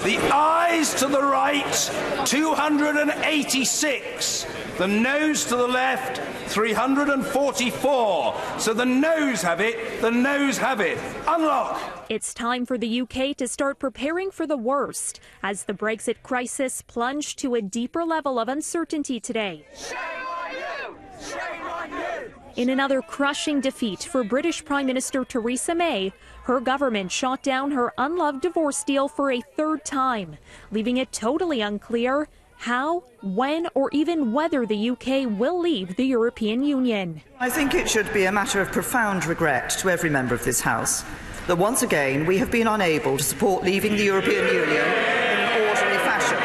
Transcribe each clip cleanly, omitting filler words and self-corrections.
The ayes to the right, 286. The noes to the left, 344. So the noes have it, the noes have it. Unlock. It's time for the UK to start preparing for the worst as the Brexit crisis plunged to a deeper level of uncertainty today. Shame on you! Shame on you! In another crushing defeat for British Prime Minister Theresa May, her government shot down her unloved divorce deal for a third time, leaving it totally unclear how, when, or even whether the UK will leave the European Union. I think it should be a matter of profound regret to every member of this House that once again we have been unable to support leaving the European Union in an orderly fashion.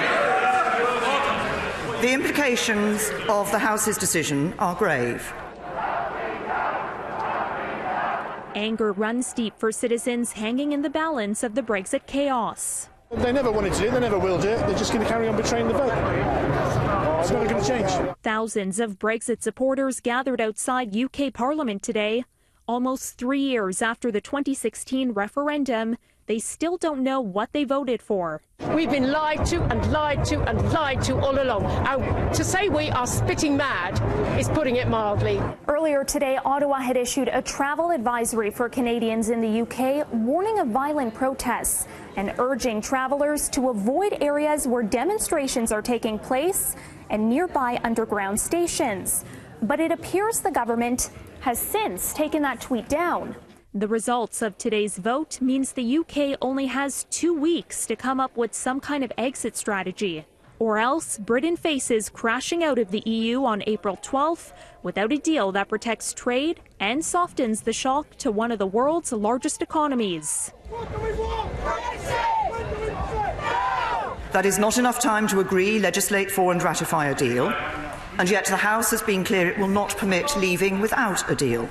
The implications of the House's decision are grave. Anger runs deep for citizens hanging in the balance of the Brexit chaos. They never wanted to do it, they never will do it, they're just going to carry on betraying the vote. It's never going to change. Thousands of Brexit supporters gathered outside UK Parliament today. Almost 3 years after the 2016 referendum, they still don't know what they voted for. We've been lied to and lied to and lied to all along. To say we are spitting mad is putting it mildly. Earlier today, Ottawa had issued a travel advisory for Canadians in the UK, warning of violent protests and urging travelers to avoid areas where demonstrations are taking place and nearby underground stations. But it appears the government has since taken that tweet down. The results of today's vote means the UK only has 2 weeks to come up with some kind of exit strategy. Or else Britain faces crashing out of the EU on April 12th without a deal that protects trade and softens the shock to one of the world's largest economies. That is not enough time to agree, legislate for and ratify a deal. And yet the House has been clear it will not permit leaving without a deal.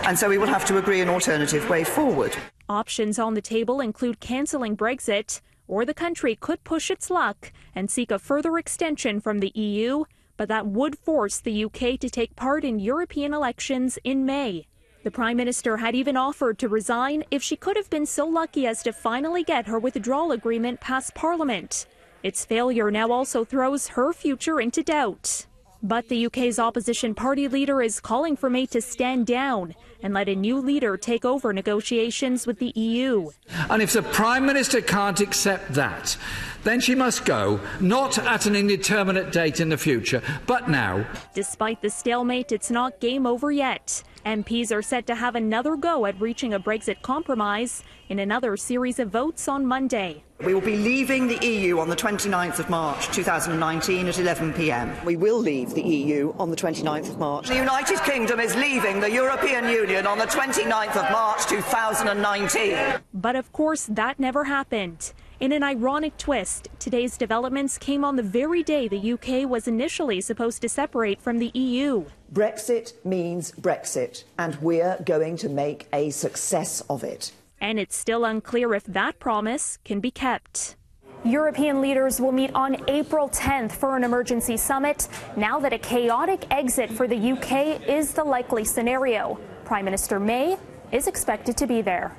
And so we will have to agree an alternative way forward. Options on the table include cancelling Brexit, or the country could push its luck and seek a further extension from the EU, but that would force the UK to take part in European elections in May. The Prime Minister had even offered to resign if she could have been so lucky as to finally get her withdrawal agreement past Parliament. Its failure now also throws her future into doubt. But the UK's opposition party leader is calling for May to stand down and let a new leader take over negotiations with the EU. And if the Prime Minister can't accept that, then she must go, not at an indeterminate date in the future, but now. Despite the stalemate, it's not game over yet. MPs are set to have another go at reaching a Brexit compromise in another series of votes on Monday. We will be leaving the EU on the 29th of March 2019 at 11 p.m. We will leave the EU on the 29th of March. The United Kingdom is leaving the European Union on the 29th of March 2019. But of course that never happened. In an ironic twist, today's developments came on the very day the UK was initially supposed to separate from the EU. Brexit means Brexit, and we're going to make a success of it. And it's still unclear if that promise can be kept. European leaders will meet on April 10th for an emergency summit, now that a chaotic exit for the UK is the likely scenario. Prime Minister May is expected to be there.